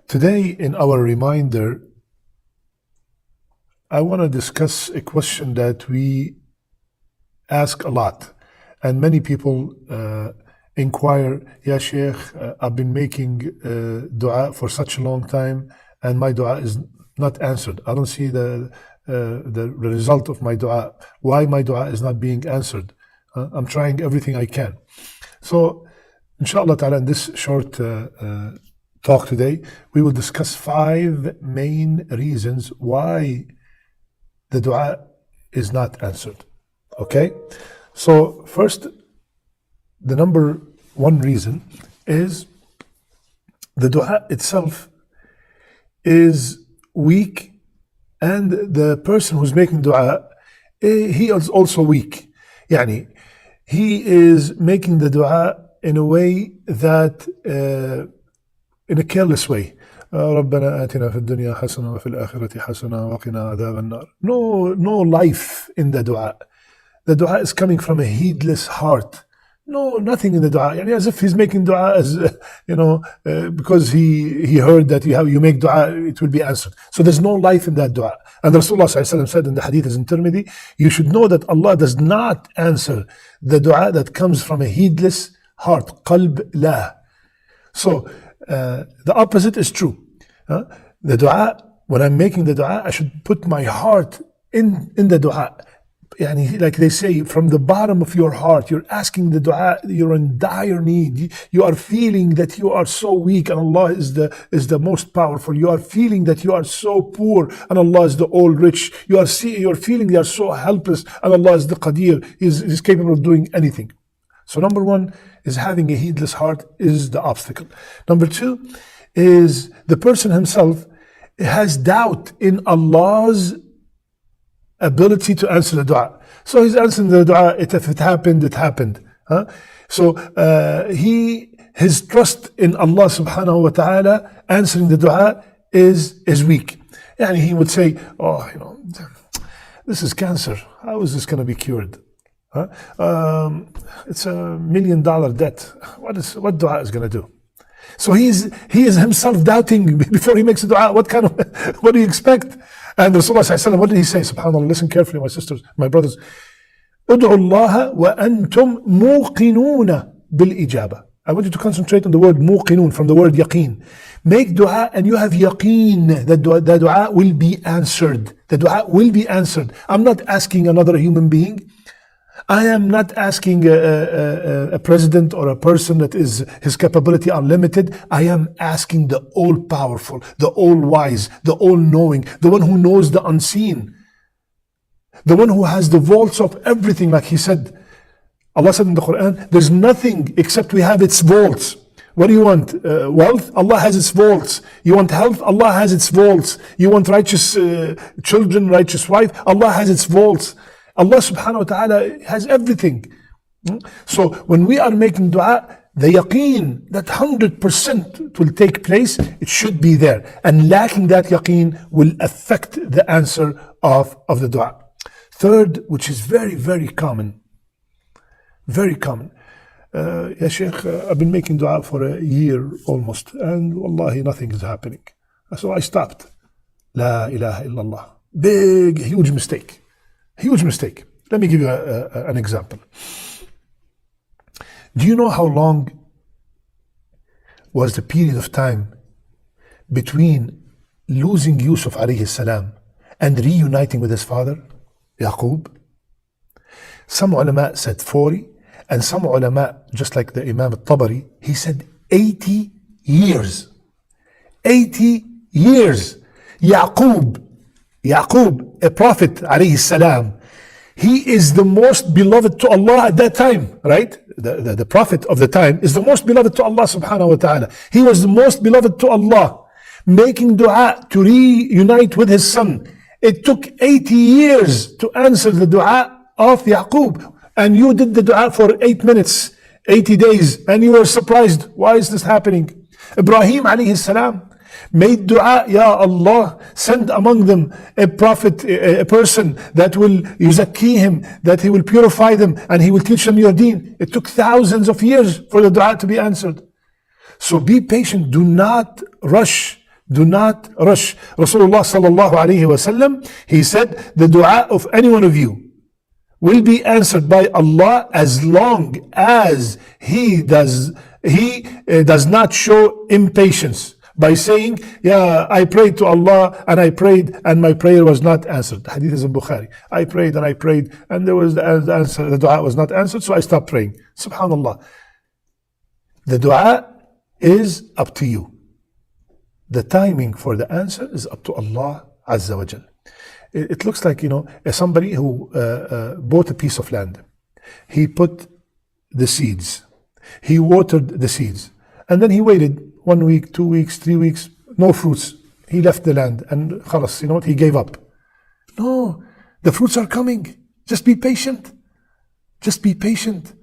Today, in our reminder, I want to discuss a question that we ask a lot, and many people inquire, Ya Sheikh, I've been making dua for such a long time, and my dua is not answered. I don't see the result of my dua. Why my dua is not being answered? I'm trying everything I can. So, inshallah ta'ala, in this short talk today, we will discuss 5 main reasons why the dua is not answered. Okay? So, first, the number 1 reason is the dua itself is weak, and the person who's making dua, he is also weak. Yani, he is making the dua in a way that in a careless way. ربنا آتنا في الدنيا حسنة وفي الآخرة حسنة وقنا عذاب النار. No life in the dua. The dua is coming from a heedless heart. Nothing in the dua. Yani as if he's making dua as because he heard that you make dua, it will be answered. So there's no life in that dua. And Rasulullah ﷺ said in the hadith as in Tirmidhi, you should know that Allah does not answer the dua that comes from a heedless heart. Qalb la. So the opposite is true. The dua, when I'm making the dua, I should put my heart in the dua. Yani, like they say, from the bottom of your heart, you're asking the dua, you're in dire need. You are feeling that you are so weak and Allah is the most powerful. You are feeling that you are so poor and Allah is the all rich. You're feeling you are so helpless and Allah is the Qadir. He's capable of doing anything. So number 1 is having a heedless heart is the obstacle. Number 2 is the person himself has doubt in Allah's ability to answer the dua. So he's answering the dua, if it happened, it happened. So his trust in Allah subhanahu wa ta'ala answering the dua is weak. And he would say, this is cancer. How is this going to be cured? It's $1 million debt. What dua is going to do? So he is himself doubting before he makes a dua. What do you expect? And Rasulullah ﷺ, what did he say? SubhanAllah, listen carefully, my sisters, my brothers. Ud'u Allah wa antum muqinuna bil ijaba. I want you to concentrate on the word muqinun from the word yaqeen. Make dua and you have yaqeen that the dua will be answered. The dua will be answered. I'm not asking another human being. I am not asking a president or a person that is his capability unlimited. I am asking the all-powerful, the all-wise, the all-knowing, the one who knows the unseen, the one who has the vaults of everything. Like he said, Allah said in the Quran, there's nothing except we have its vaults. What do you want? Wealth? Allah has its vaults. You want health? Allah has its vaults. You want righteous children, righteous wife? Allah has its vaults. Allah subhanahu wa ta'ala has everything. So when we are making dua, the yaqeen that 100% will take place, it should be there. And lacking that yaqeen will affect the answer of the dua. Third, which is very, very common. Very common. Ya Sheikh, I've been making dua for a year almost, and wallahi nothing is happening. So I stopped. La ilaha illallah. Big, huge mistake. Huge mistake. Let me give you an example. Do you know how long was the period of time between losing Yusuf alayhi salam and reuniting with his father, Yaqub? Some ulama said 40, and some ulama, just like the Imam al-Tabari, he said 80 years. 80 years. Yaqub, a prophet, alayhi salam, he is the most beloved to Allah at that time, right? The prophet of the time is the most beloved to Allah subhanahu wa ta'ala. He was the most beloved to Allah, making dua to reunite with his son. It took 80 years to answer the dua of Yaqub, and you did the dua for 8 minutes, 80 days, and you were surprised. Why is this happening? Ibrahim alayhi salam made dua, Ya Allah, send among them a prophet, a person that will yuzakki him, that he will purify them and he will teach them your deen. It took thousands of years for the dua to be answered. So be patient. Do not rush. Do not rush. Rasulullah sallallahu alayhi wasallam, he said, the dua of any one of you will be answered by Allah as long as he does not show impatience by saying, yeah, I prayed to Allah and I prayed and my prayer was not answered. The hadith is in Bukhari. I prayed and there was the answer, the dua was not answered, so I stopped praying. Subhanallah. The dua is up to you. The timing for the answer is up to Allah Azza wa Jal. It looks like, somebody who bought a piece of land. He put the seeds. He watered the seeds. And then he waited 1 week, 2 weeks, 3 weeks, no fruits. He left the land and khalas, he gave up. No, the fruits are coming. Just be patient. Just be patient.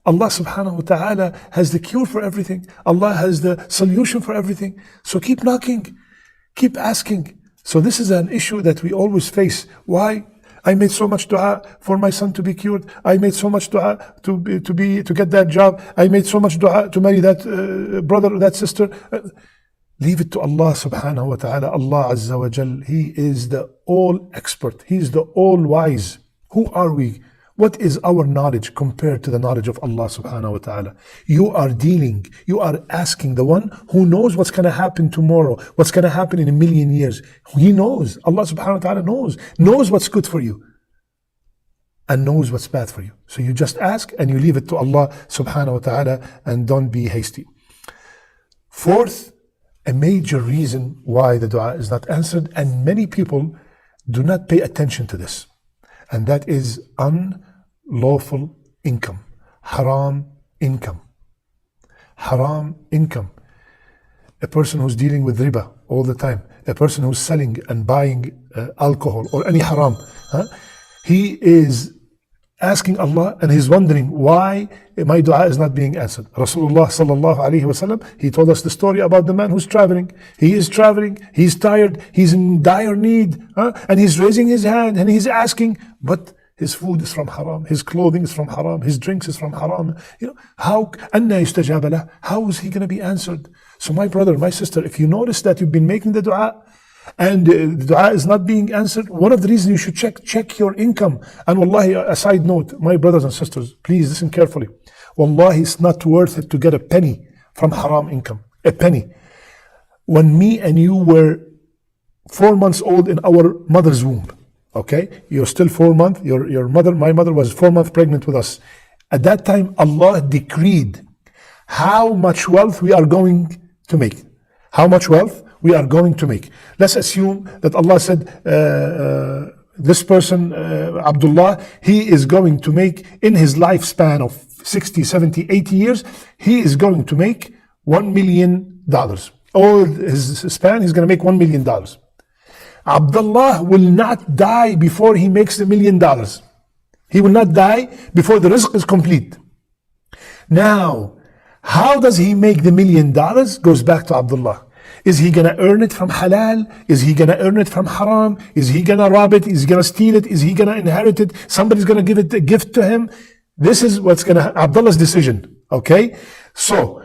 Allah subhanahu wa ta'ala has the cure for everything. Allah has the solution for everything. So keep knocking. Keep asking. So this is an issue that we always face. Why? I made so much dua for my son to be cured. I made so much dua to get that job. I made so much dua to marry that brother or that sister. Leave it to Allah subhanahu wa ta'ala. Allah Azza wa Jal. He is the all expert. He is the all wise. Who are we? What is our knowledge compared to the knowledge of Allah subhanahu wa ta'ala? You are asking the one who knows what's going to happen tomorrow, what's going to happen in 1,000,000 years. He knows. Allah subhanahu wa ta'ala knows what's good for you and knows what's bad for you. So you just ask and you leave it to Allah subhanahu wa ta'ala and don't be hasty. Fourth, a major reason why the dua is not answered, and many people do not pay attention to this, and that is unlawful income, haram income. Haram income. A person who's dealing with riba all the time, a person who's selling and buying alcohol or any haram, he is asking Allah and he's wondering why my dua is not being answered. Rasulullah sallallahu alayhi wasallam, he told us the story about the man who's traveling. He is traveling, he's tired, he's in dire need, and he's raising his hand and he's asking, but his food is from haram, his clothing is from haram, his drinks is from haram. How is he going to be answered? So my brother, my sister, if you notice that you've been making the dua and the dua is not being answered, one of the reasons you should check your income. And wallahi, a side note, my brothers and sisters, please listen carefully. Wallahi, it's not worth it to get a penny from haram income. A penny. When me and you were 4 months old in our mother's womb, okay? You're still 4 months. My mother was 4 months pregnant with us. At that time, Allah decreed how much wealth we are going to make. How much wealth we are going to make. Let's assume that Allah said, this person, Abdullah, he is going to make in his lifespan of 60, 70, 80 years, he is going to make $1 million. All his span, he's going to make $1 million. Abdullah will not die before he makes $1 million. He will not die before the rizq is complete. Now, how does he make the $1 million? Goes back to Abdullah. Is he going to earn it from halal? Is he going to earn it from haram? Is he going to rob it? Is he going to steal it? Is he going to inherit it? Somebody's going to give it a gift to him? This is what's going to Abdullah's decision. Okay? So,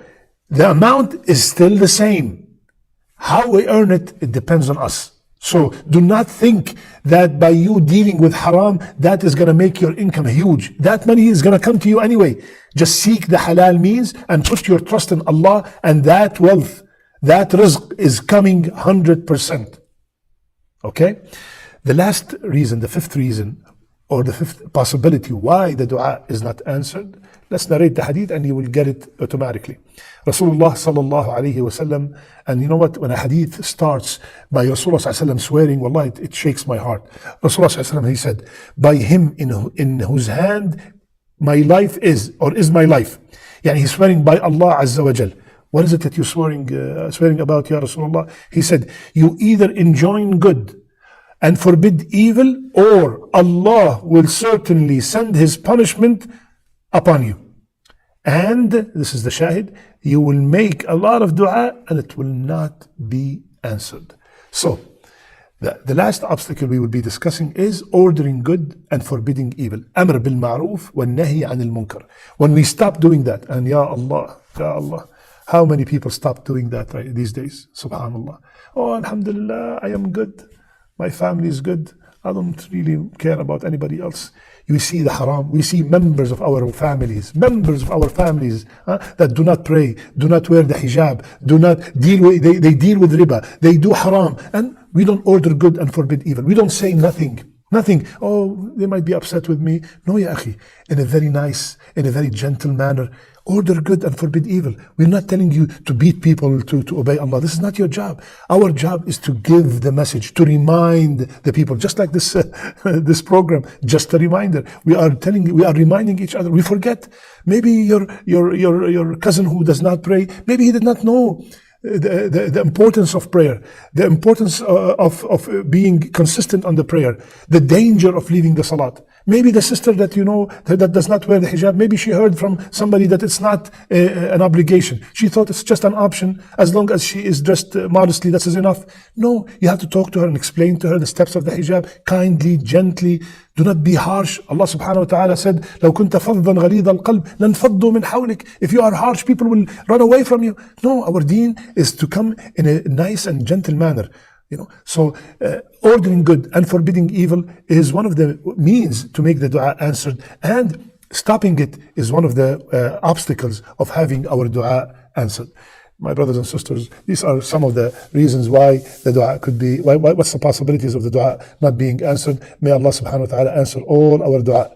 the amount is still the same. How we earn it, it depends on us. So, do not think that by you dealing with haram, that is going to make your income huge. That money is going to come to you anyway. Just seek the halal means and put your trust in Allah, and that wealth, that rizq is coming 100%. Okay? The last reason, the fifth reason, or the fifth possibility why the dua is not answered, let's narrate the hadith and you will get it automatically. Rasulullah sallallahu alayhi wasallam, and you know what, when a hadith starts by Rasulullah sallallahu alayhi wasallam swearing, wallahi, it shakes my heart. Rasulullah sallallahu alayhi wasallam, he said, by him in whose hand my life is, or is my life. Yani he's swearing by Allah Azza wa Jal. What is it that you're swearing about, Ya Rasulullah? He said, you either enjoin good and forbid evil, or Allah will certainly send His punishment upon you. And this is the shahid, you will make a lot of dua and it will not be answered. So, the last obstacle we will be discussing is ordering good and forbidding evil. Amr bil ma'roof wa nahi anil munkar. When we stop doing that, and Ya Allah, How many people stop doing that right these days? Subhanallah. Oh, alhamdulillah, I am good. My family is good. I don't really care about anybody else. You see the haram. We see members of our families that do not pray, do not wear the hijab, do not deal with, they deal with riba, they do haram. And we don't order good and forbid evil. We don't say nothing. Nothing. Oh, they might be upset with me. No, ya akhi. In a very nice, in a very gentle manner, order good and forbid evil. We're not telling you to beat people, to obey Allah. This is not your job. Our job is to give the message, to remind the people, just like this this program, just a reminder. We are reminding each other. We forget. Maybe your cousin who does not pray, maybe he did not know the importance of prayer, the importance of being consistent on the prayer, the danger of leaving the salat. Maybe the sister that you know that does not wear the hijab, maybe she heard from somebody that it's not an obligation. She thought it's just an option. As long as she is dressed modestly, that is enough. No, you have to talk to her and explain to her the steps of the hijab kindly, gently. Do not be harsh. Allah subhanahu wa ta'ala said, لو كنت فظا غليظ القلب لانفضوا من حولك. If you are harsh, people will run away from you. No, our deen is to come in a nice and gentle manner. So ordering good and forbidding evil is one of the means to make the dua answered, and stopping it is one of the obstacles of having our dua answered. My brothers and sisters, these are some of the reasons why the dua could be, what's the possibilities of the dua not being answered. May Allah subhanahu wa ta'ala answer all our dua.